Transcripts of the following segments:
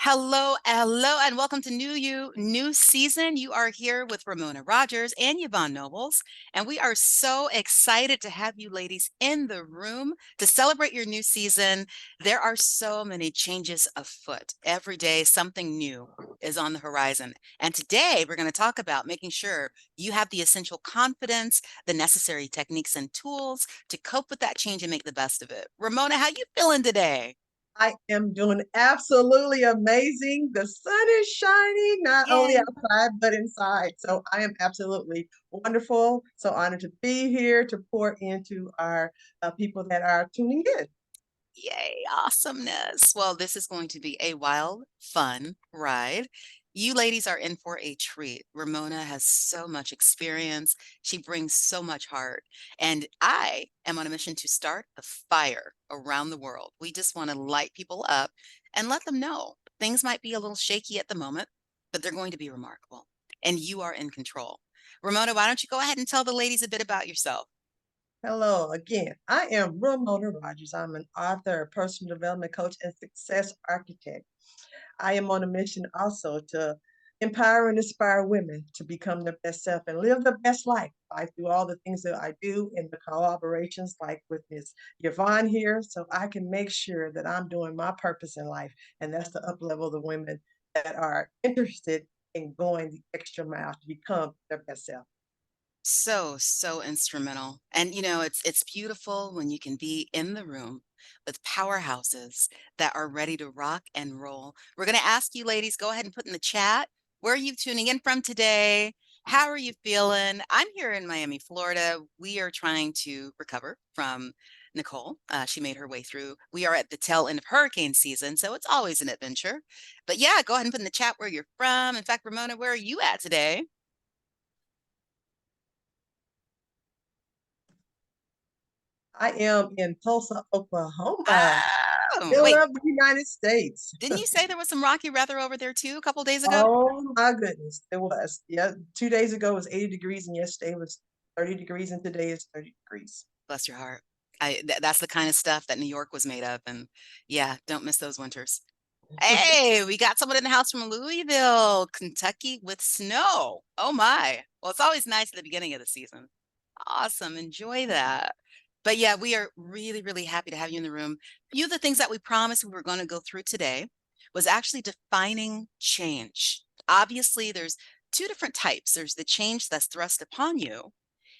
Hello, hello, and welcome to New Season. You are here with Ramona Rogers and Yvonne Nobles, and we are so excited to have you ladies in the room to celebrate your new season. There are so many changes afoot. Every day, something new is on the horizon. And today, we're going to talk about making sure you have the essential confidence, the necessary techniques and tools to cope with that change and make the best of it. Ramona, how you feeling today? I am doing absolutely amazing. The sun is shining, not only Yay. outside, but inside. So I am absolutely wonderful. So honored to be here to pour into our people that are tuning in. Yay, awesomeness. Well, this is going to be a wild, fun ride. You ladies are in for a treat. Ramona has so much experience. She brings so much heart. And I am on a mission to start a fire around the world. We just want to light people up and let them know things might be a little shaky at the moment, but they're going to be remarkable. And you are in control. Ramona, why don't you go ahead and tell the ladies a bit about yourself? Hello again. I am Ramona Rogers. I'm an author, personal development coach, and success architect. I am on a mission also to empower and inspire women to become their best self and live the best life. I do all the things that I do in the collaborations, like with Miss Yvonne here, so I can make sure that I'm doing my purpose in life, and that's to uplevel the women that are interested in going the extra mile to become their best self. So instrumental. And it's beautiful when you can be in the room with powerhouses that are ready to rock and roll. We're going to ask you ladies, go ahead and put in the chat, where are you tuning in from today? How are you feeling? I'm here in Miami, Florida. We are trying to recover from Nicole. She made her way through. We are at the tail end of hurricane season, so it's always an adventure. But yeah, go ahead and put in the chat where you're from. In fact, Ramona, where are you at today? I am in Tulsa, Oklahoma, Oh, middle wait. of the United States. Didn't you say there was some rocky weather over there too a couple days ago? Oh my goodness, it was. Yeah, 2 days ago was 80 degrees, and yesterday was 30 degrees, and today is 30 degrees. Bless your heart. That's the kind of stuff that New York was made of. And yeah, don't miss those winters. Hey, we got someone in the house from Louisville, Kentucky with snow. Oh my. Well, it's always nice at the beginning of the season. Awesome. Enjoy that. But yeah, we are really, really happy to have you in the room. A few of the things that we promised we were going to go through today was actually defining change. Obviously, there's two different types. There's the change that's thrust upon you,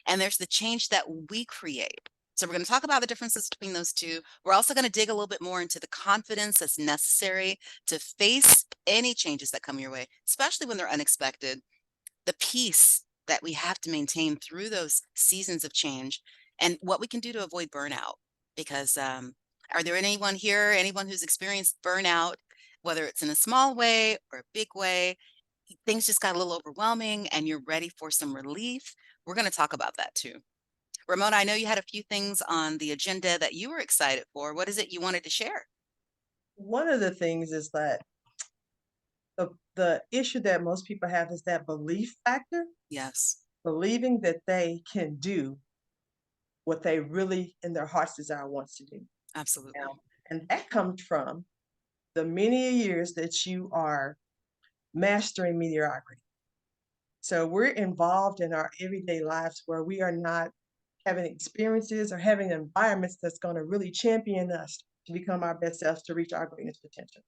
and there's the change that we create. So we're going to talk about the differences between those two. We're also going to dig a little bit more into the confidence that's necessary to face any changes that come your way, especially when they're unexpected, the peace that we have to maintain through those seasons of change, and what we can do to avoid burnout. Because are there anyone here, anyone who's experienced burnout, whether it's in a small way or a big way, things just got a little overwhelming and you're ready for some relief? We're going to talk about that too. Ramona, I know you had a few things on the agenda that you were excited for. What is it you wanted to share? One of the things is that the issue that most people have is that belief factor, Yes, believing that they can do what they really in their heart's desire wants to do. absolutely. Now, and that comes from the many years that you are mastering mediocrity. So we're involved in our everyday lives where we are not having experiences or having environments that's going to really champion us to become our best selves to reach our greatest potential.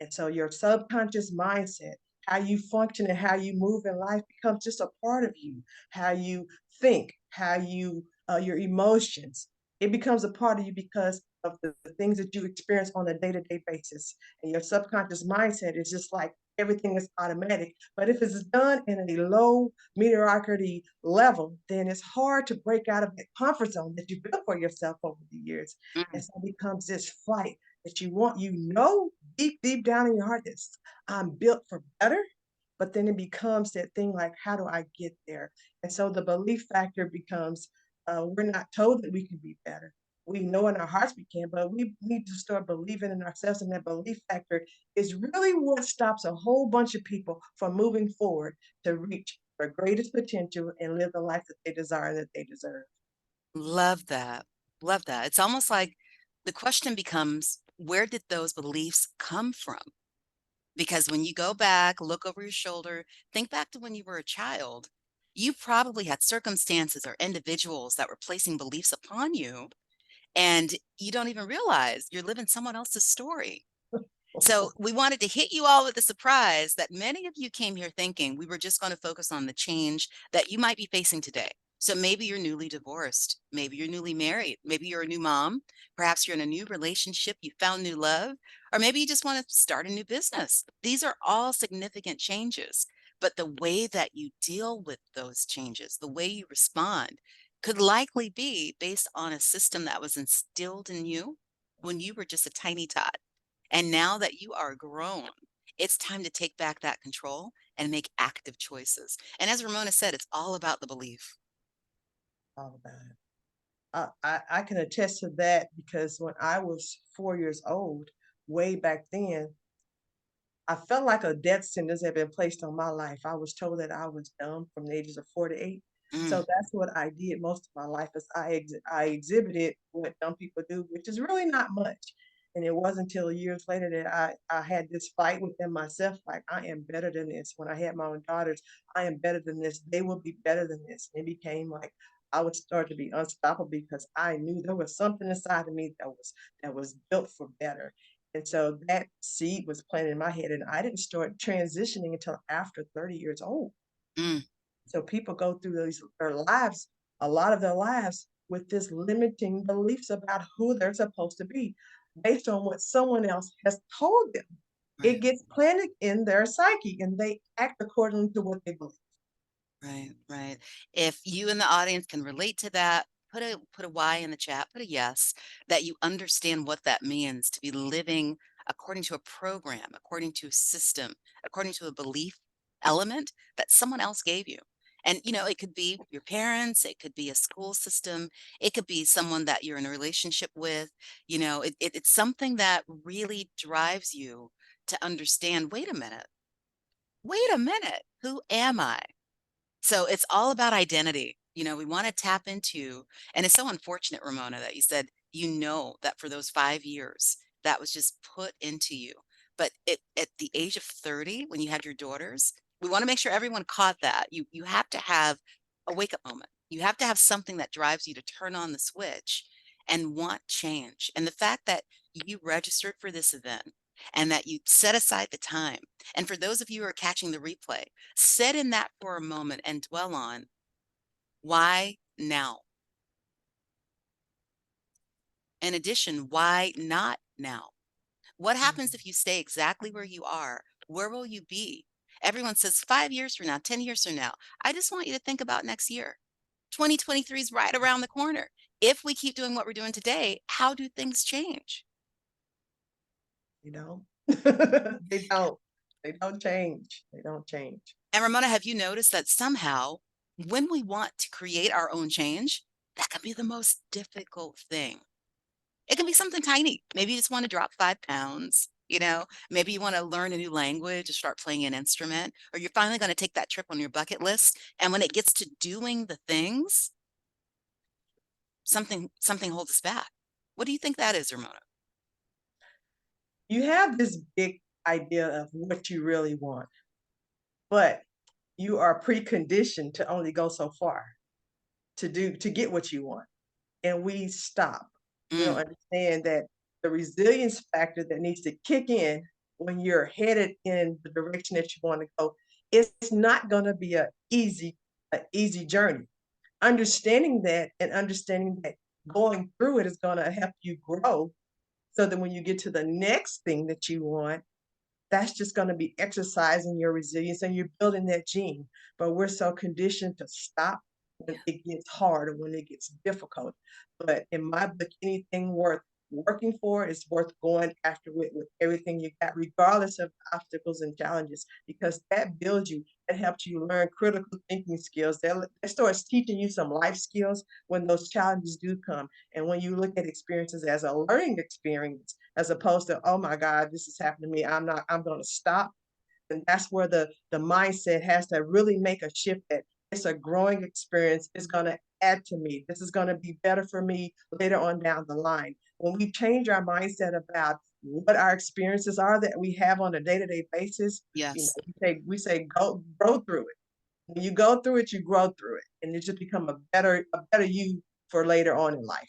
And so your subconscious mindset, how you function and how you move in life becomes just a part of you. How you think, how you your emotions, it becomes a part of you because of the things that you experience on a day-to-day basis. And your subconscious mindset is just like everything is automatic. But if it's done in a low mediocrity level, then it's hard to break out of that comfort zone that you built for yourself over the years. And Mm. so it becomes this flight that you want, deep down in your heart that I'm built for better. But then it becomes that thing like, how do I get there? And so the belief factor becomes we're not told that we can be better. We know in our hearts we can, but we need to start believing in ourselves. And that belief factor is really what stops a whole bunch of people from moving forward to reach their greatest potential and live the life that they desire and that they deserve. Love that. Love that. It's almost like the question becomes, where did those beliefs come from? Because when you go back, look over your shoulder, think back to when you were a child, you probably had circumstances or individuals that were placing beliefs upon you, and you don't even realize you're living someone else's story. So we wanted to hit you all with the surprise that many of you came here thinking we were just going to focus on the change that you might be facing today. So maybe you're newly divorced, maybe you're newly married, maybe you're a new mom, perhaps you're in a new relationship, you found new love, or maybe you just want to start a new business. These are all significant changes, but the way that you deal with those changes, the way you respond, could likely be based on a system that was instilled in you when you were just a tiny tot. And now that you are grown, it's time to take back that control and make active choices. And as Ramona said, it's all about the belief. All about it. I can attest to that because when I was 4 years old, way back then, I felt like a death sentence had been placed on my life. I was told that I was dumb from the ages of 4 to 8. So Mm, that's what I did most of my life is I exhibited what dumb people do, which is really not much. And it wasn't until years later that I had this fight within myself, like I am better than this. When I had my own daughters, I am better than this. They will be better than this. And it became like I would start to be unstoppable because I knew there was something inside of me that was built for better. And so that seed was planted in my head, and I didn't start transitioning until after 30 years old. mm, So people go through their lives, a lot of their lives, with this limiting beliefs about who they're supposed to be based on what someone else has told them. It right. gets planted in their psyche and they act according to what they believe. Right, right. If you in the audience can relate to that, put a Y in the chat, put a yes, that you understand what that means to be living according to a program, according to a system, according to a belief element that someone else gave you. And it could be your parents, it could be a school system, it could be someone that you're in a relationship with. It's something that really drives you to understand, wait a minute, who am I? So it's all about identity. We want to tap into, and it's so unfortunate, Ramona, that you said, that for those 5 years, that was just put into you. But at the age of 30, when you had your daughters, we want to make sure everyone caught that. You have to have a wake up moment. You have to have something that drives you to turn on the switch and want change. And the fact that you registered for this event and that you set aside the time. And for those of you who are catching the replay, sit in that for a moment and dwell on why now? In addition, why not now? What happens if you stay exactly where you are? Where will you be? Everyone says 5 years from now, 10 years from now. I just want you to think about next year. 2023 is right around the corner. If we keep doing what we're doing today, how do things change? You know, they don't. They don't change. They don't change. And Ramona, have you noticed that somehow when we want to create our own change, that can be the most difficult thing? It can be something tiny. Maybe you just want to drop 5 pounds. Maybe you want to learn a new language or start playing an instrument, or you're finally going to take that trip on your bucket list. And when it gets to doing the things, something holds us back. What do you think that is, Ramona? You have this big idea of what you really want, but you are preconditioned to only go so far to get what you want. And we stop. We don't Mm, understand that the resilience factor that needs to kick in when you're headed in the direction that you want to go, it's not going to be a easy journey. Understanding that and understanding that going through it is going to help you grow so that when you get to the next thing that you want, that's just going to be exercising your resilience and you're building that gene. But we're so conditioned to stop when it gets hard or when it gets difficult. But in my book, anything worth working for is worth going after it with everything you got, regardless of obstacles and challenges, because that builds you. It helps you learn critical thinking skills. That starts teaching you some life skills when those challenges do come. And when you look at experiences as a learning experience, as opposed to, oh my God, this is happening to me. I'm going to stop. And that's where the mindset has to really make a shift that it's a growing experience. It's going to add to me. This is going to be better for me later on down the line. When we change our mindset about what our experiences are that we have on a day-to-day basis. You know, Yes. we say go grow through it. When you go through it, you grow through it, and you just become a better you for later on in life.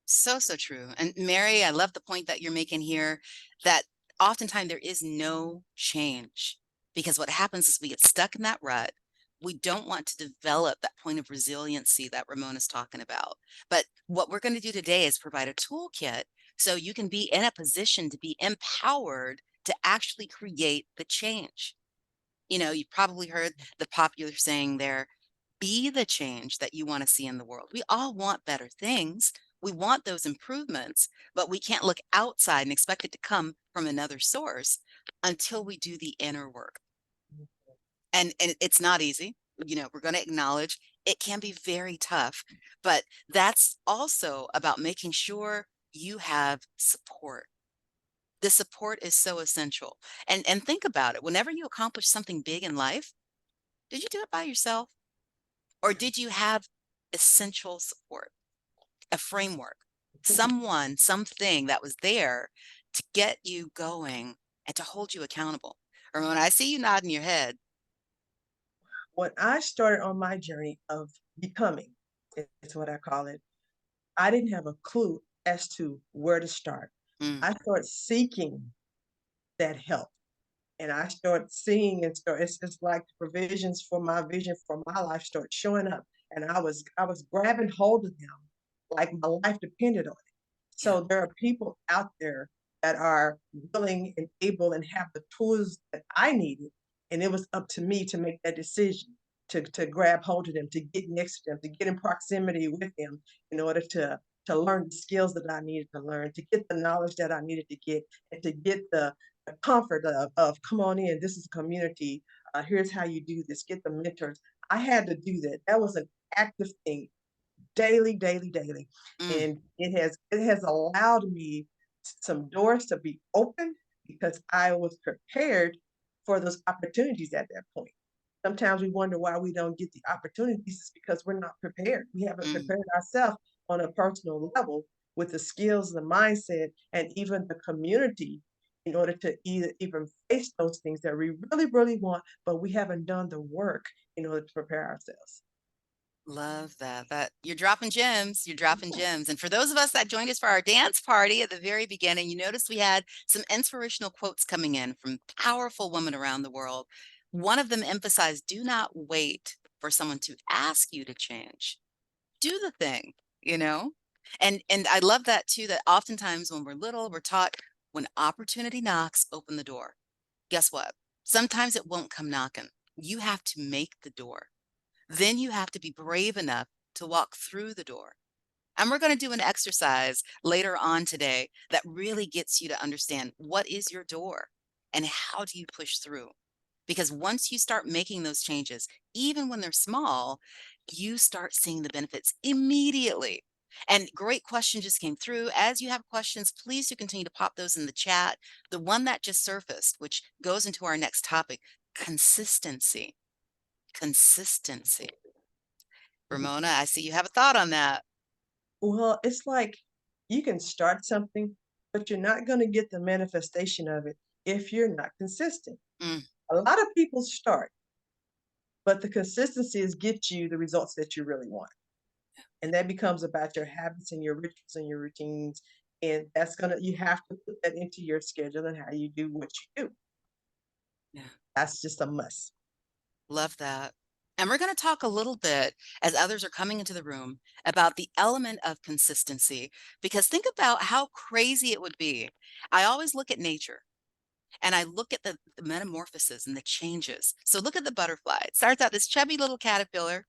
So, so true. And Mary, I love the point that you're making here that oftentimes there is no change because what happens is we get stuck in that rut. We don't want to develop that point of resiliency that Ramona's talking about. But what we're going to do today is provide a toolkit so you can be in a position to be empowered to actually create the change. You know, you've probably heard the popular saying there, be the change that you want to see in the world. We all want better things. We want those improvements, but we can't look outside and expect it to come from another source until we do the inner work. And it's not easy. You know, we're going to acknowledge it can be very tough, but that's also about making sure you have support. The support is so essential. And think about it. Whenever you accomplish something big in life, did you do it by yourself? Or did you have essential support, a framework, someone, something that was there to get you going and to hold you accountable? Or when I see you nodding your head, When I started on my journey of becoming, is what I call it, I didn't have a clue as to where to start. mm, I started seeking that help. And I started seeing and start it's like the provisions for my vision for my life started showing up. And I was grabbing hold of them like my life depended on it. yeah, So there are people out there that are willing and able and have the tools that I needed. And it was up to me to make that decision to grab hold of them, to get next to them, to get in proximity with them in order to learn the skills that I needed to learn, to get the knowledge that I needed to get, and to get the comfort of come on in, this is a community. Here's how you do this. Get the mentors. I had to do that. That was an active thing daily, daily, daily. mm, And it has allowed me some doors to be open because I was prepared for those opportunities at that point. Sometimes we wonder why we don't get the opportunities. It's because we're not prepared. We haven't mm. prepared ourselves on a personal level with the skills, the mindset, and even the community in order to even face those things that we really, really want, but we haven't done the work in order to prepare ourselves. Love that. That you're dropping gems. You're dropping gems. And for those of us that joined us for our dance party at the very beginning, you noticed we had some inspirational quotes coming in from powerful women around the world. One of them emphasized, do not wait for someone to ask you to change. Do the thing, you know? And I love that too, that oftentimes when we're little, we're taught when opportunity knocks, open the door. Guess what? Sometimes it won't come knocking. You have to make the door. Then you have to be brave enough to walk through the door. And we're going to do an exercise later on today that really gets you to understand what is your door and how do you push through. Because once you start making those changes, even when they're small, you start seeing the benefits immediately. And great question just came through. As you have questions, please do continue to pop those in the chat. The one that just surfaced, which goes into our next topic, consistency. Consistency. Ramona, I see you have a thought on that. Well, it's like you can start something, but you're not going to get the manifestation of it if you're not consistent. Mm, A lot of people start, but the consistency is get you the results that you really want. And that becomes about your habits and your rituals and your routines. And you have to put that into your schedule and how you do what you do. yeah, That's just a must. love that. And we're going to talk a little bit as others are coming into the room about the element of consistency, because think about how crazy it would be. I always look at nature and I look at the metamorphoses and the changes. So look at the butterfly. It starts out this chubby little caterpillar,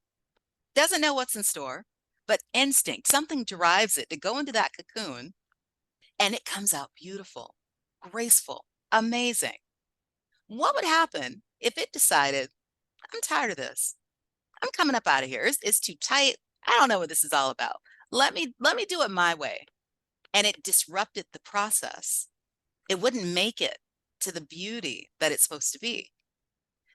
doesn't know what's in store, but instinct, something drives it to go into that cocoon and it comes out beautiful, graceful, amazing. What would happen if it decided, I'm tired of this. I'm coming up out of here. It's too tight. I don't know what this is all about. Let me do it my way. And it disrupted the process. It wouldn't make it to the beauty that it's supposed to be.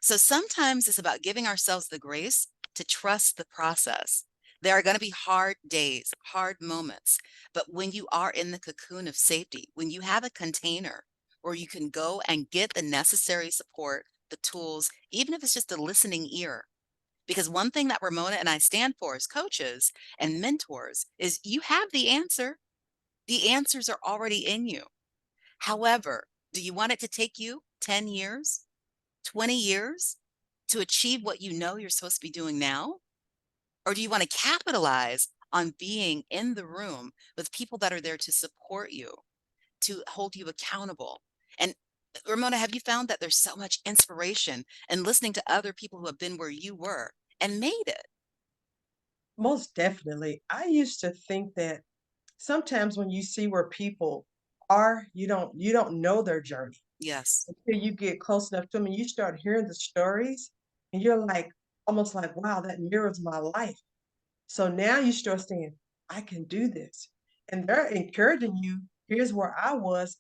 So sometimes it's about giving ourselves the grace to trust the process, There are going to be hard days, hard moments. But when you are in the cocoon of safety, when you have a container where you can go and get the necessary support, the tools, even if it's just a listening ear. Because one thing that Ramona and I stand for as coaches and mentors is you have the answer. The answers are already in you. However, do you want it to take you 10 years, 20 years to achieve what you know you're supposed to be doing now? Or do you want to capitalize on being in the room with people that are there to support you, to hold you accountable? And Ramona, have you found that there's so much inspiration in listening to other people who have been where you were and made it? Most definitely. I used to think that sometimes when you see where people are, you don't know their journey Yes. until you get close enough to them and you start hearing the stories and you're like almost like, wow, that mirrors my life. So now you start saying, I can do this. And they're encouraging you. Here's where I was.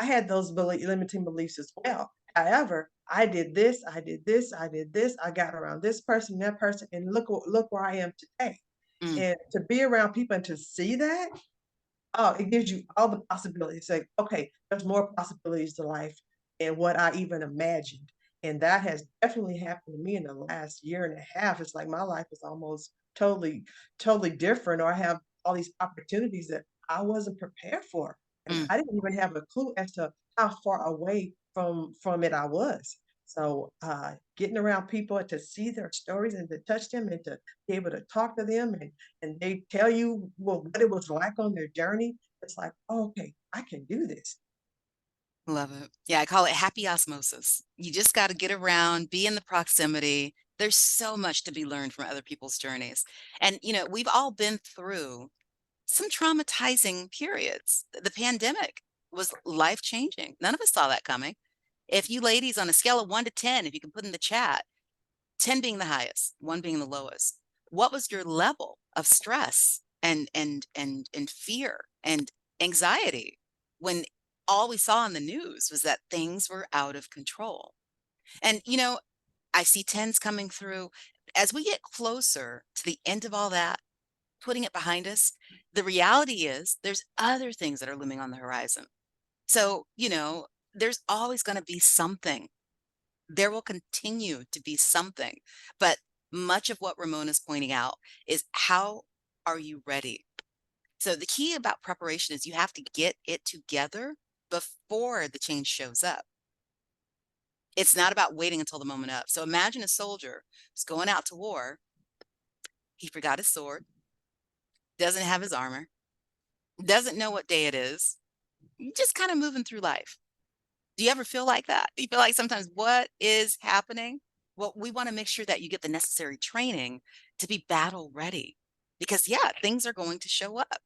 I had those limiting beliefs as well. However, I did this, I did this, I did this. I got around this person, that person, and look where I am today. Mm, And to be around people and to see that, oh, it gives you all the possibilities. Like, okay, there's more possibilities to life than what I even imagined. And that has definitely happened to me in the last year and a half. It's like my life is almost totally different, or I have all these opportunities that I wasn't prepared for. And mm. I didn't even have a clue as to how far away from it I was. So getting around people and to see their stories and to touch them and to be able to talk to them and they tell you what it was like on their journey, it's like, oh, okay, I can do this. Love it. Yeah, I call it happy osmosis. You just got to get around, be in the proximity. There's so much to be learned from other people's journeys. And, we've all been through some traumatizing periods. The pandemic was life changing. None of us saw that coming. If you ladies on a scale of 1 to 10, if you can put in the chat, 10 being the highest, one being the lowest, what was your level of stress and fear and anxiety when all we saw in the news was that things were out of control? And I see tens coming through. As we get closer to the end of all that, putting it behind us, the reality is there's other things that are looming on the horizon. So, there's always going to be something. There will continue to be something. But much of what Ramona's pointing out is, how are you ready? So the key about preparation is you have to get it together before the change shows up. It's not about waiting until the moment up. So imagine a soldier who's going out to war. He forgot his sword, doesn't have his armor, doesn't know what day it is, just kind of moving through life. Do you ever feel like that? Do you feel like sometimes what is happening? Well, we want to make sure that you get the necessary training to be battle ready, because yeah, things are going to show up.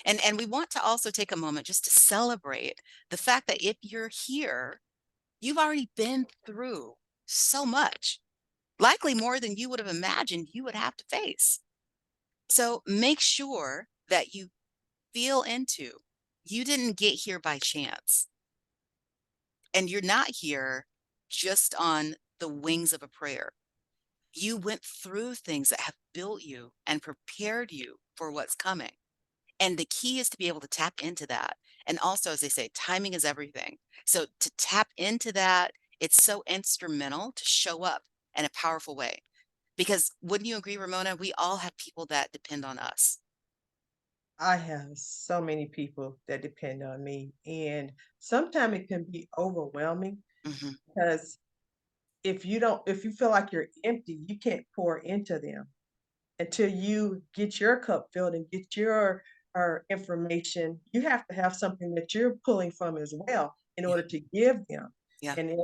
And we want to also take a moment just to celebrate the fact that if you're here, you've already been through so much, likely more than you would have imagined you would have to face. So make sure that you feel into, you didn't get here by chance. And you're not here just on the wings of a prayer. You went through things that have built you and prepared you for what's coming. And the key is to be able to tap into that. And also, as they say, timing is everything. So to tap into that, it's so instrumental to show up in a powerful way. Because wouldn't you agree, Ramona? We all have people that depend on us. I have so many people that depend on me. And sometimes it can be overwhelming Hmm. because if you feel like you're empty, you can't pour into them until you get your cup filled and get your information. You have to have something that you're pulling from as well in Yeah. order to give them. Yeah. And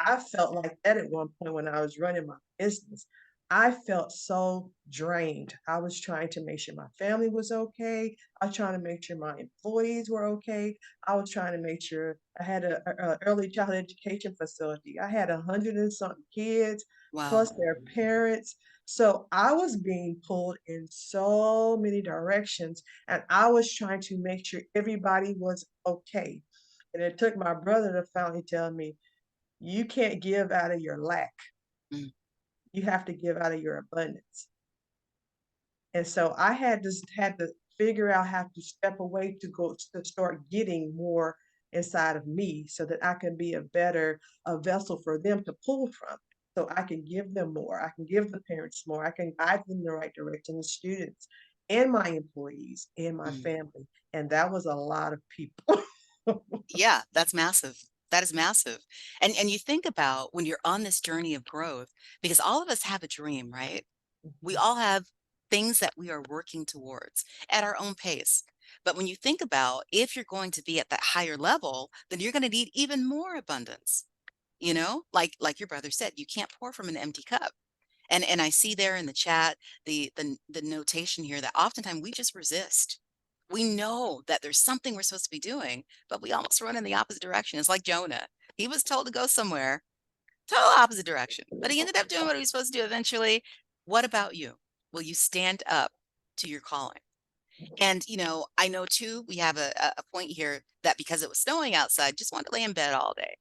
I felt like that at one point when I was running my business. I felt so drained. I was trying to make sure my family was okay. I was trying to make sure my employees were okay. I was trying to make sure I had a early childhood education facility. I had 100 and something kids, Wow. plus their parents. So I was being pulled in so many directions, and I was trying to make sure everybody was okay. And it took my brother to finally tell me, you can't give out of your lack. Mm. You have to give out of your abundance. And so I had to figure out how to step away to go to start getting more inside of me so that I can be a better a vessel for them to pull from. So I can give them more. I can give the parents more. I can guide them in the right direction, the students and my employees and my Mm. family. And that was a lot of people. Yeah, that's massive. That is massive. And you think about when you're on this journey of growth, because all of us have a dream, right? We Mhm. all have things that we are working towards at our own pace. But when you think about if you're going to be at that higher level, then you're going to need even more abundance. Like your brother said, you can't pour from an empty cup. And I see there in the chat the notation here that oftentimes we just resist. We know that there's something we're supposed to be doing, but we almost run in the opposite direction. It's like Jonah. He was told to go somewhere, total opposite direction, but he ended up doing what he was supposed to do eventually. What about you? Will you stand up to your calling? And I know too, we have a point here that because it was snowing outside, just wanted to lay in bed all day.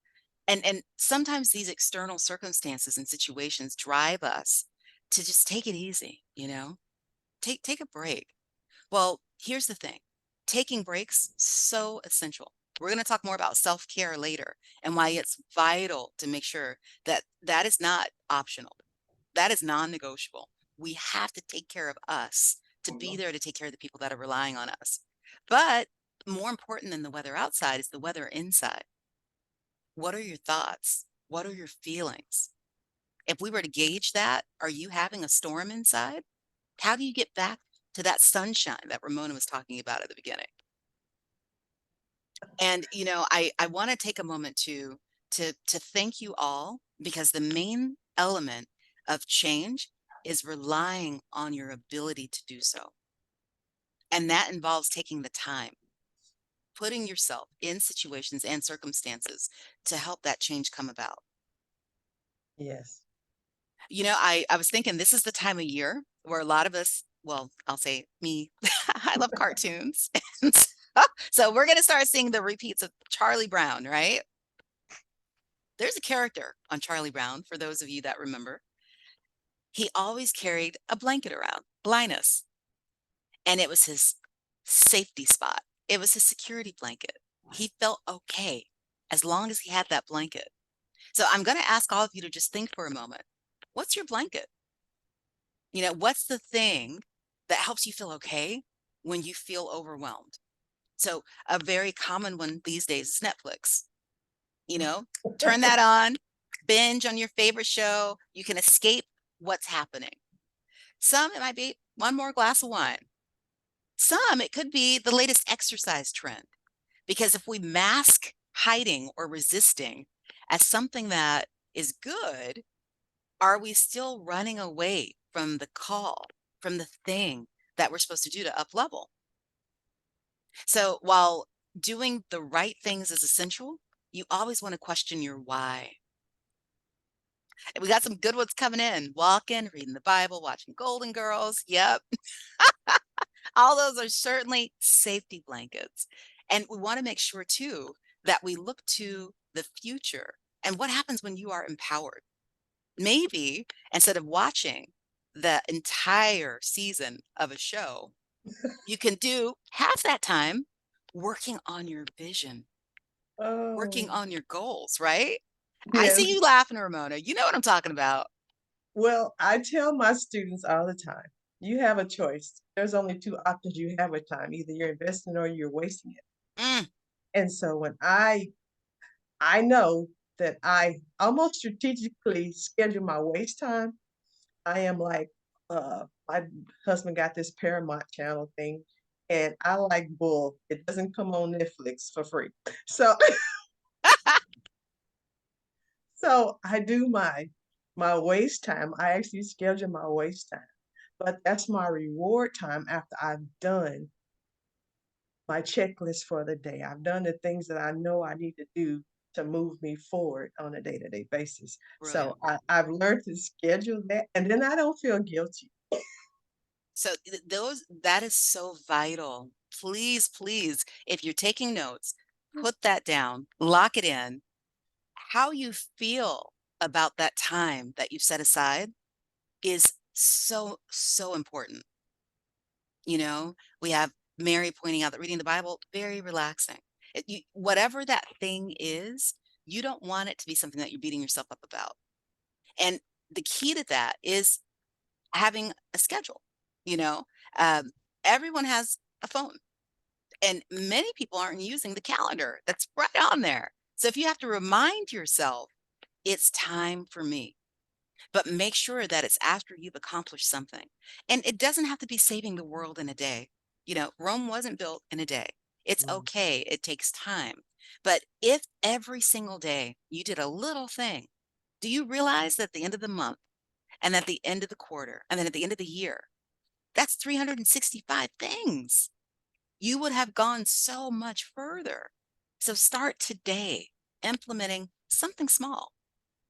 And sometimes these external circumstances and situations drive us to just take it easy, take a break. Well, here's the thing. Taking breaks so essential. We're going to talk more about self-care later and why it's vital to make sure that that is not optional. That is non-negotiable. We have to take care of us to be there to take care of the people that are relying on us. But more important than the weather outside is the weather inside. What are your thoughts? What are your feelings? If we were to gauge that, are you having a storm inside? How do you get back to that sunshine that Ramona was talking about at the beginning? And I want to take a moment to thank you all because the main element of change is relying on your ability to do so. And that involves taking the time, putting yourself in situations and circumstances to help that change come about. Yes. I was thinking this is the time of year where a lot of us, well, I'll say me, I love cartoons. So we're going to start seeing the repeats of Charlie Brown, right? There's a character on Charlie Brown, for those of you that remember. He always carried a blanket around, blindness, and it was his safety spot. It was his security blanket. He felt okay as long as he had that blanket. So I'm going to ask all of you to just think for a moment. What's your blanket? What's the thing that helps you feel okay when you feel overwhelmed? So a very common one these days is Netflix. You know, turn that on, binge on your favorite show. You can escape what's happening. Some it might be one more glass of wine. Some it could be the latest exercise trend. Because if we mask hiding or resisting as something that is good, are we still running away from the call, from the thing that we're supposed to do to up level? So while doing the right things is essential, you always want to question your why. We got some good ones coming in. Walking, reading the Bible, watching Golden Girls. Yep. All those are certainly safety blankets. And we want to make sure too that we look to the future and what happens when you are empowered. Maybe instead of watching the entire season of a show, you can do half that time working on your vision, working Oh, on your goals, right? I yes. see you laughing, Ramona. You know what I'm talking about. Well, I tell my students all the time, you have a choice. There's only two options you have with time. Either you're investing or you're wasting it. Mm, And so when I know that I almost strategically schedule my waste time. I am like, my husband got this Paramount channel thing, and I like bull. It doesn't come on Netflix for free. So so I do my waste time. I actually schedule my waste time. But that's my reward time after I've done my checklist for the day. I've done the things that I know I need to do to move me forward on a day-to-day basis. brilliant. So I've learned to schedule that, and then I don't feel guilty. So that is so vital. Please, please, if you're taking notes, put that down, lock it in. How you feel about that time that you've set aside is so, so important. You know, we have Mary pointing out that reading the Bible, very relaxing. Whatever that thing is, you don't want it to be something that you're beating yourself up about. And the key to that is having a schedule. You know, um, everyone has a phone, and many people aren't using the calendar that's right on there. So if you have to remind yourself, it's time for me, but make sure that it's after you've accomplished something. And it doesn't have to be saving the world in a day. Rome wasn't built in a day. It's Mm. okay, it takes time. But if every single day you did a little thing, do you realize that at the end of the month and at the end of the quarter and then at the end of the year, that's 365 things? You would have gone so much further. So start today implementing something small,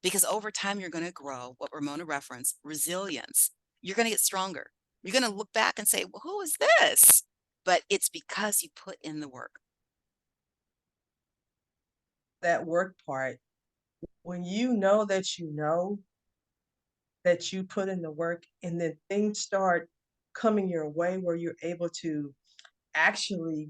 because over time you're going to grow what Ramona referenced, resilience. You're going to get stronger. You're going to look back and say, well, who is this? But it's because you put in the work. That work part, when you know that you put in the work and then things start coming your way where you're able to actually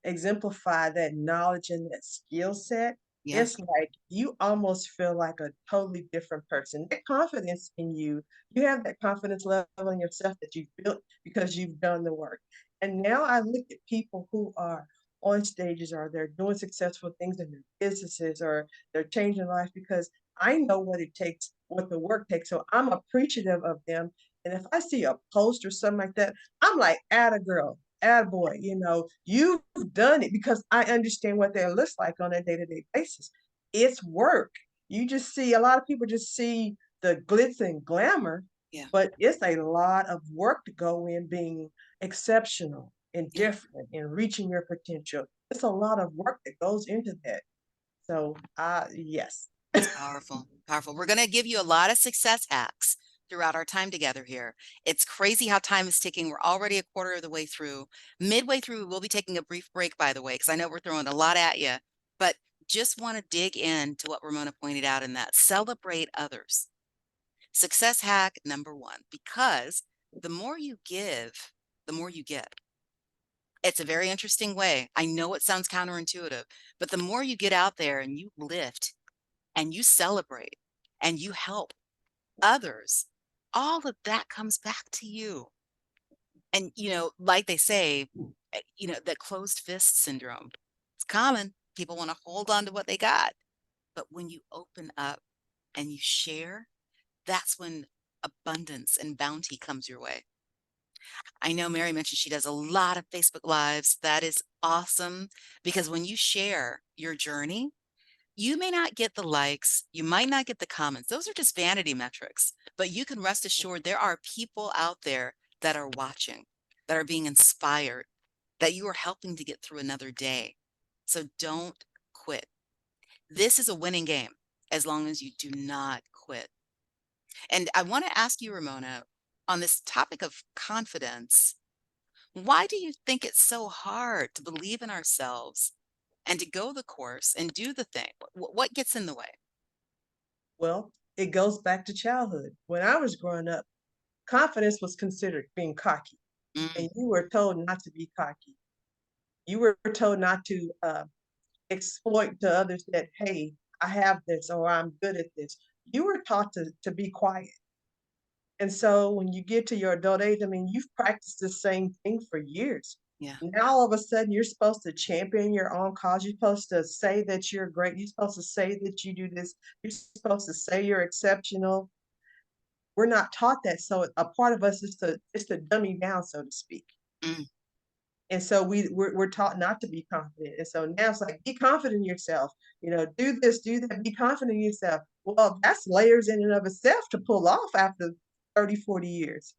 exemplify that knowledge and that skill set, Yeah. it's like you almost feel like a totally different person. That confidence in you, you have that confidence level in yourself that you've built because you've done the work. And now I look at people who are on stages or they're doing successful things in their businesses or they're changing life because I know what it takes, what the work takes. So I'm appreciative of them. And if I see a post or something like that, I'm like, atta girl, attaboy, you've done it because I understand what that looks like on a day-to-day basis. It's work. You just see a lot of people just see the glitz and glamour, Yeah. but it's a lot of work to go in being exceptional and Yeah. different and reaching your potential. It's a lot of work that goes into that. So, yes. It's powerful. Powerful. We're going to give you a lot of success hacks throughout our time together here. It's crazy how time is ticking. We're already a quarter of the way through. Midway through, we'll be taking a brief break, by the way, because I know we're throwing a lot at you, but just want to dig into what Ramona pointed out in that celebrate others. Success hack number one, because the more you give, the more you get. It's a very interesting way. I know it sounds counterintuitive, but the more you get out there and you lift and you celebrate and you help others, all of that comes back to you. And, like they say, that closed fist syndrome, it's common. People want to hold on to what they got. But when you open up and you share, that's when abundance and bounty comes your way. I know Mary mentioned she does a lot of Facebook Lives. That is awesome, because when you share your journey, you may not get the likes, you might not get the comments. Those are just vanity metrics, but you can rest assured there are people out there that are watching, that are being inspired, that you are helping to get through another day. So don't quit. This is a winning game as long as you do not quit. And I want to ask you, Ramona, on this topic of confidence, why do you think it's so hard to believe in ourselves and to go the course and do the thing? What gets in the way? Well, it goes back to childhood. When I was growing up, confidence was considered being cocky, Mm, and you were told not to be cocky. You were told not to exploit to others that, hey, I have this or I'm good at this. You were taught to be quiet. And so when you get to your adult age, I mean, you've practiced the same thing for years. yeah. Now all of a sudden you're supposed to champion your own cause. You're supposed to say that you're great. You're supposed to say that you do this. You're supposed to say you're exceptional. We're not taught that. So a part of us is to dummy down, so to speak. Mm, And so we're taught not to be confident. And so now it's like, be confident in yourself, do this, do that, be confident in yourself. Well, that's layers in and of itself to pull off after 30, 40 years.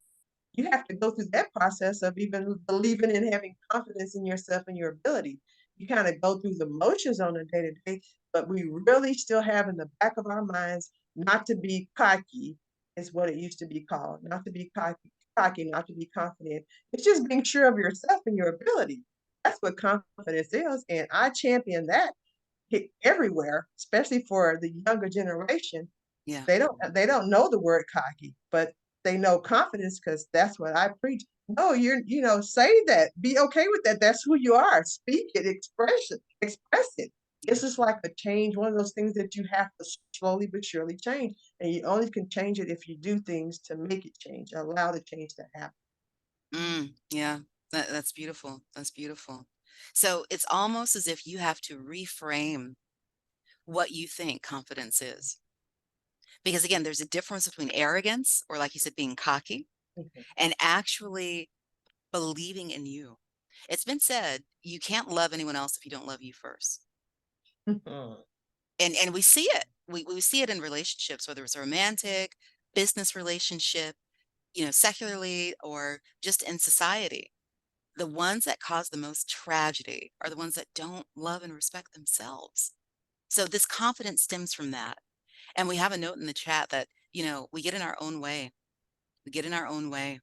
You have to go through that process of even believing and having confidence in yourself and your ability. You kind of go through the motions on a day to day, but we really still have in the back of our minds not to be cocky, is what it used to be called. Not to be cocky, not to be confident. It's just being sure of yourself and your ability. That's what confidence is. And I champion that everywhere, especially for the younger generation. yeah. They don't know the word cocky, but they know confidence because that's what I preach. No, say that. Be okay with that. That's who you are. Speak it, express it. Yeah. It's just like a change, one of those things that you have to slowly but surely change. And you only can change it if you do things to make it change, allow the change to happen. Yeah. That's beautiful. That's beautiful. So it's almost as if you have to reframe what you think confidence is. Because again, there's a difference between arrogance, or like you said, being cocky, Mhm. and actually believing in you. It's been said, you can't love anyone else if you don't love you first. Mhm. And we see it. We see it in relationships, whether it's a romantic, business relationship, secularly, or just in society. The ones that cause the most tragedy are the ones that don't love and respect themselves. So this confidence stems from that. And we have a note in the chat that, we get in our own way. We get in our own way.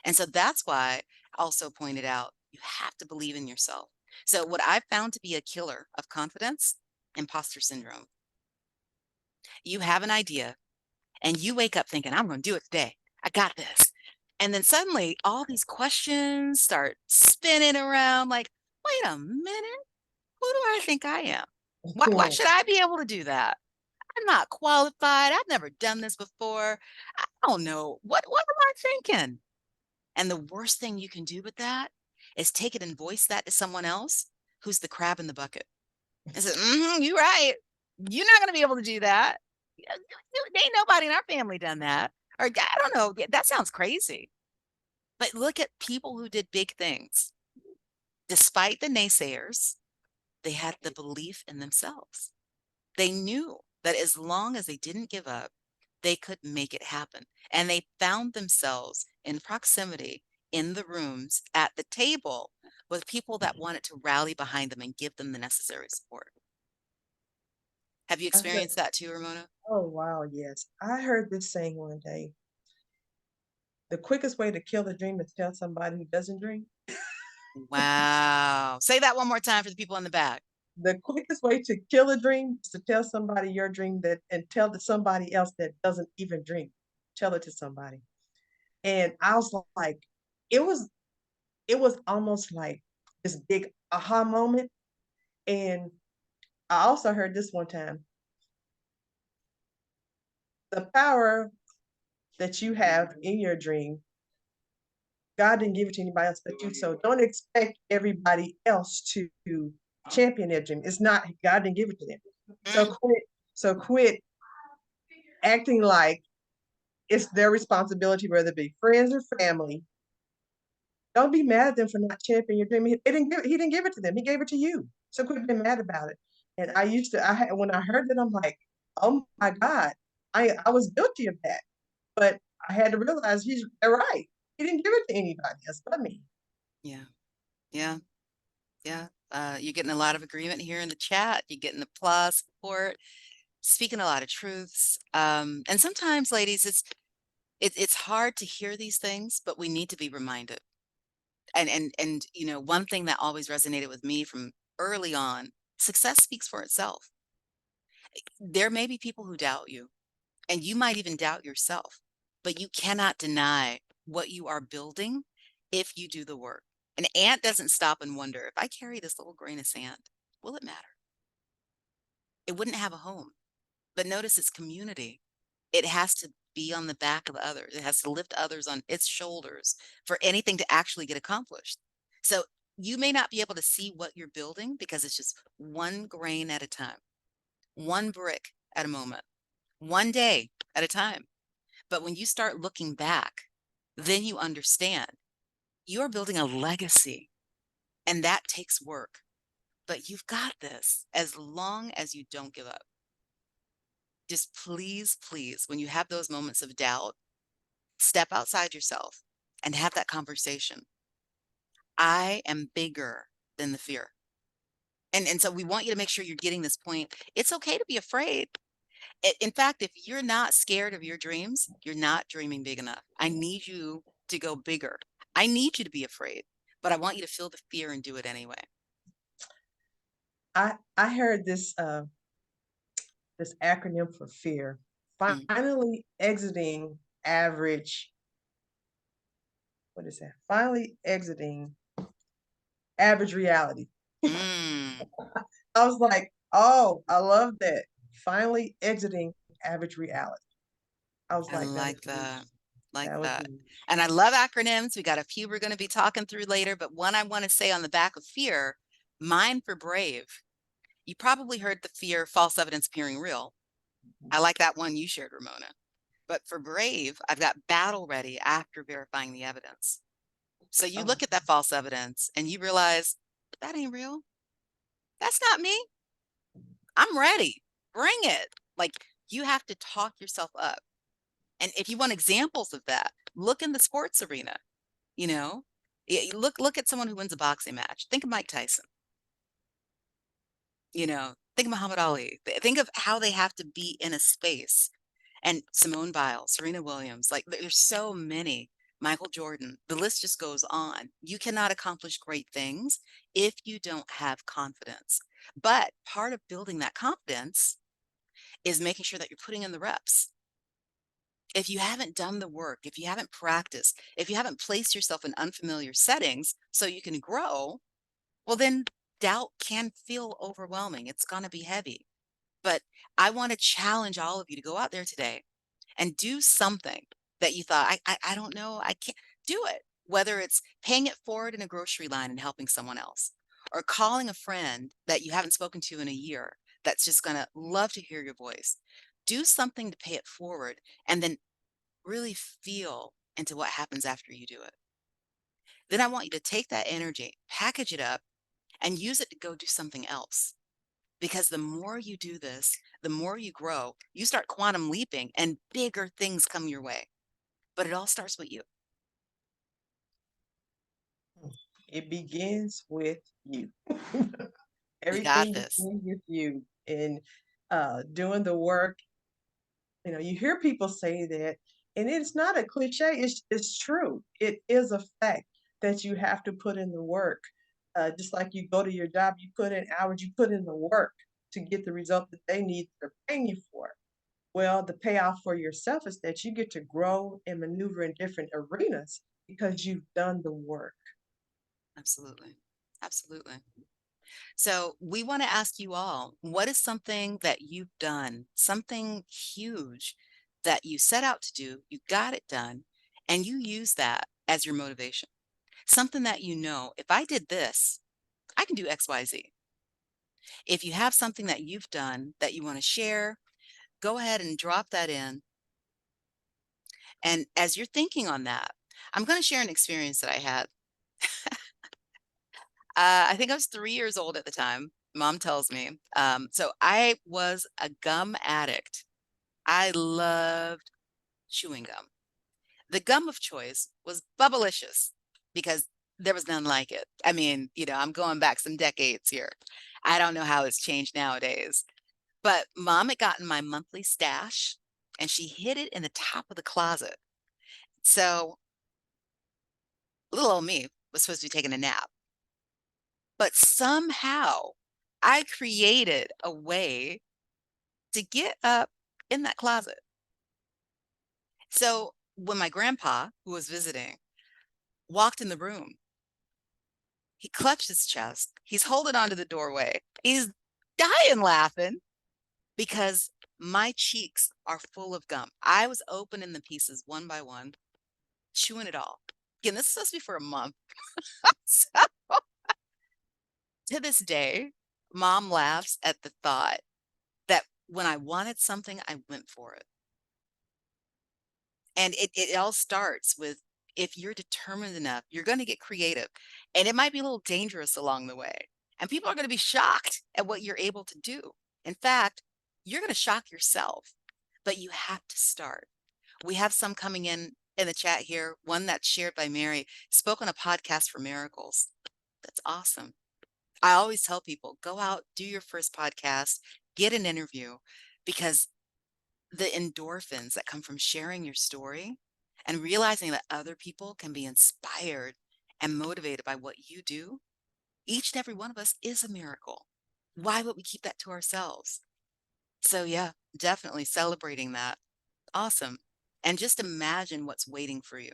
And so that's why I also pointed out you have to believe in yourself. So what I've found to be a killer of confidence, imposter syndrome. You have an idea and you wake up thinking, I'm going to do it today. I got this. And then suddenly all these questions start spinning around like, wait a minute, who do I think I am? Why should I be able to do that? I'm not qualified. I've never done this before. I don't know. What am I thinking? And the worst thing you can do with that is take it and voice that to someone else who's the crab in the bucket. And say, you're right. You're not going to be able to do that. Ain't nobody in our family done that. Or I don't know. That sounds crazy. But look at people who did big things. Despite the naysayers, they had the belief in themselves. They knew that as long as they didn't give up, they could make it happen. And they found themselves in proximity in the rooms at the table with people that wanted to rally behind them and give them the necessary support. Have you I heard, experienced that too, Ramona? oh wow, yes. I heard this saying one day. The quickest way to kill a dream is tell somebody who doesn't dream. Wow. Say that one more time for the people in the back. The quickest way to kill a dream is to tell somebody your dream that and tell to somebody else that doesn't even dream. Tell it to somebody. And I was like, it was it was almost like this big aha moment. And I also heard this one time, the power that you have in your dream, God didn't give it to anybody else but you. So don't expect everybody else to champion their dream. It's not, God didn't give it to them. So Mm, quit acting like it's their responsibility, whether it be friends or family. Don't be mad at them for not championing your dream. He didn't give it to them. He gave it to you. So quit being mad about it. And when I heard that, I'm like, oh my God, I was guilty of that. But I had to realize they're right. He didn't give it to anybody else but me. yeah. Yeah. Yeah. You're getting a lot of agreement here in the chat. You're getting applause, support, speaking a lot of truths. And sometimes, ladies, it's hard to hear these things, but we need to be reminded. And one thing that always resonated with me from early on, success speaks for itself. There may be people who doubt you, and you might even doubt yourself, but you cannot deny what you are building if you do the work. An ant doesn't stop and wonder, if I carry this little grain of sand, will it matter? It wouldn't have a home. But notice its community. It has to be on the back of others. It has to lift others on its shoulders for anything to actually get accomplished. So you may not be able to see what you're building because it's just one grain at a time, one brick at a moment, one day at a time. But when you start looking back, then you understand you're building a legacy, and that takes work. But you've got this as long as you don't give up. Just please, please, when you have those moments of doubt, step outside yourself and have that conversation. I am bigger than the fear. And so we want you to make sure you're getting this point. It's okay to be afraid. In fact, if you're not scared of your dreams, you're not dreaming big enough. I need you to go bigger. I need you to be afraid, but I want you to feel the fear and do it anyway. I heard this acronym for fear. Mm, Finally exiting average what is that? Finally exiting average reality. Mm, I was like, oh, I love that. Finally exiting average reality. I was I like, that was like that. huge. Like That was that. huge. And I love acronyms. We got a few we're going to be talking through later, but one I want to say on the back of fear, mine for brave. You probably heard the fear, false evidence appearing real. I like that one you shared, Ramona. But for brave, I've got battle ready after verifying the evidence. So you Oh, look at that false evidence and you realize that ain't real. That's not me. I'm ready. Bring it. Like you have to talk yourself up. And if you want examples of that, look in the sports arena, you know. Look at someone who wins a boxing match. Think of Mike Tyson, think of Muhammad Ali. Think of how they have to be in a space. And Simone Biles, Serena Williams, like there's so many. Michael Jordan, the list just goes on. You cannot accomplish great things if you don't have confidence. But part of building that confidence is making sure that you're putting in the reps. If you haven't done the work, if you haven't practiced, if you haven't placed yourself in unfamiliar settings so you can grow, well, then doubt can feel overwhelming. It's going to be heavy. But I want to challenge all of you to go out there today and do something that you thought, I don't know, I can't do it. Whether it's paying it forward in a grocery line and helping someone else, or calling a friend that you haven't spoken to in a year that's just going to love to hear your voice. Do something to pay it forward and then really feel into what happens after you do it. Then I want you to take that energy, package it up, and use it to go do something else. Because the more you do this, the more you grow, you start quantum leaping and bigger things come your way. But it all starts with you. it begins with you. You got Everything this. begins with you and doing the work. You hear people say that, and it's not a cliche. It's true. It is a fact that you have to put in the work. Just like you go to your job, you put in hours, you put in the work to get the result that they need. They're paying you for. Well, the payoff for yourself is that you get to grow and maneuver in different arenas because you've done the work. Absolutely. Absolutely. So we want to ask you all, what is something that you've done, something huge that you set out to do, you got it done, and you use that as your motivation? Something that if I did this, I can do XYZ. If you have something that you've done that you want to share, go ahead and drop that in. And as you're thinking on that, I'm going to share an experience that I had. I think I was 3 years old at the time. Mom tells me. So I was a gum addict. I loved chewing gum. The gum of choice was Bubblicious because there was none like it. I mean, I'm going back some decades here. I don't know how it's changed nowadays, but mom had gotten my monthly stash and she hid it in the top of the closet. So little old me was supposed to be taking a nap, but somehow I created a way to get up in that closet. So when my grandpa, who was visiting, walked in the room, he clutched his chest. He's holding onto the doorway. He's dying laughing because my cheeks are full of gum. I was opening the pieces one by one, chewing it all. Again, this is supposed to be for a month. So, to this day, mom laughs at the thought that when I wanted something, I went for it. And it all starts with if you're determined enough, you're going to get creative. And it might be a little dangerous along the way. And people are going to be shocked at what you're able to do. In fact, you're going to shock yourself, but you have to start. We have some coming in the chat here. One that's shared by Mary, spoke on a podcast for miracles. That's awesome. I always tell people go out, do your first podcast, get an interview, because the endorphins that come from sharing your story and realizing that other people can be inspired and motivated by what you do, each and every one of us is a miracle. Why would we keep that to ourselves? So, yeah, definitely celebrating that. Awesome. And just imagine what's waiting for you.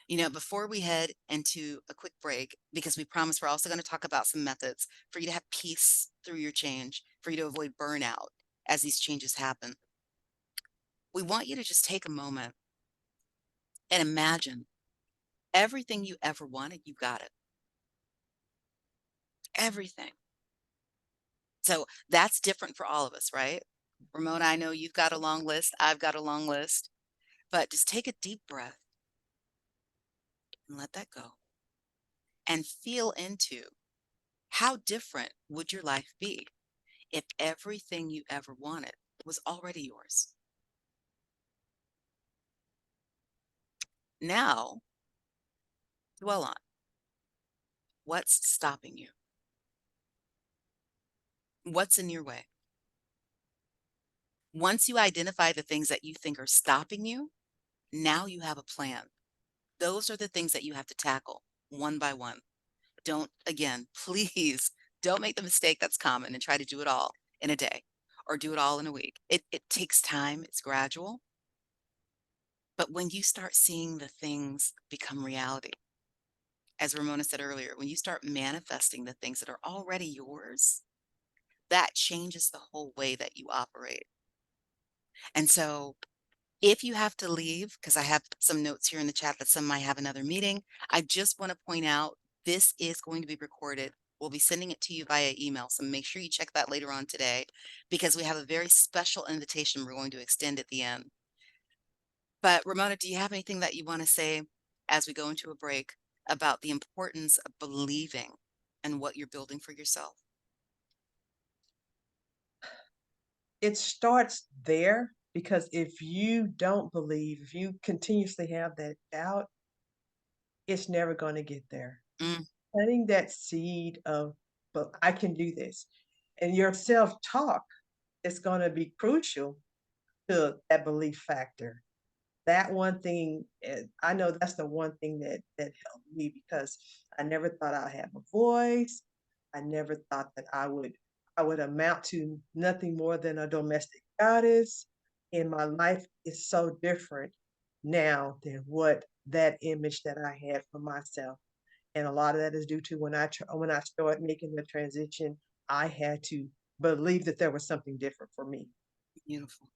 Before we head into a quick break, because we promise we're also going to talk about some methods for you to have peace through your change, for you to avoid burnout as these changes happen. We want you to just take a moment and imagine everything you ever wanted, you got it. Everything. So that's different for all of us, right? Ramona, I know you've got a long list. I've got a long list, but just take a deep breath and let that go and feel into how different would your life be if everything you ever wanted was already yours. Now, dwell on what's stopping you, what's in your way. Once you identify the things that you think are stopping you, now you have a plan. Those are the things that you have to tackle one by one. Don't, again, please don't make the mistake that's common and try to do it all in a day or do it all in a week. It takes time, it's gradual. But when you start seeing the things become reality, as Ramona said earlier, when you start manifesting the things that are already yours, that changes the whole way that you operate. And so if you have to leave, because I have some notes here in the chat that some might have another meeting, I just want to point out this is going to be recorded. We'll be sending it to you via email. So make sure you check that later on today because we have a very special invitation we're going to extend at the end. But Ramona, do you have anything that you want to say as we go into a break about the importance of believing and what you're building for yourself? It starts there because if you don't believe, if you continuously have that doubt, it's never going to get there. Mm, Planting that seed of, but I can do this. And your self talk is going to be crucial to that belief factor. That one thing, I know that's the one thing that helped me because I never thought I'd have a voice. I never thought that I would amount to nothing more than a domestic goddess. And my life is so different now than what that image that I had for myself. And a lot of that is due to when I started making the transition, I had to believe that there was something different for me. beautiful.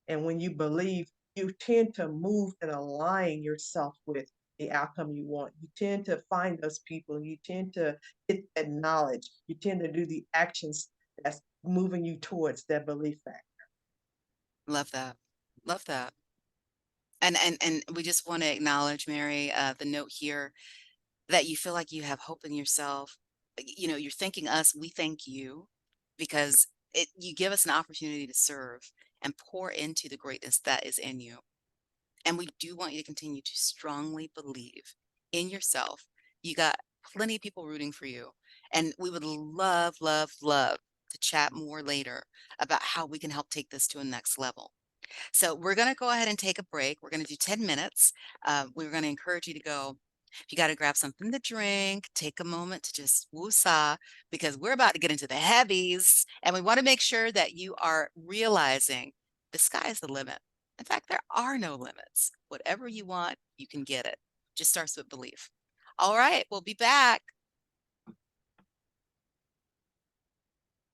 And when you believe, you tend to move and align yourself with the outcome you want. You tend to find those people. You tend to get that knowledge. You tend to do the actions that's moving you towards that belief factor. Love that. Love that. And we just want to acknowledge, Mary, the note here that you feel like you have hope in yourself. You're thanking us, we thank you because you give us an opportunity to serve and pour into the greatness that is in you. And we do want you to continue to strongly believe in yourself. You got plenty of people rooting for you. And we would love, love, love to chat more later about how we can help take this to a next level. So we're going to go ahead and take a break. We're going to do 10 minutes. We're going to encourage you to go. If you got to grab something to drink, take a moment to just woosah because we're about to get into the heavies and we want to make sure that you are realizing the sky is the limit. In fact, there are no limits. Whatever you want, you can get it. Just starts with belief. All right, we'll be back.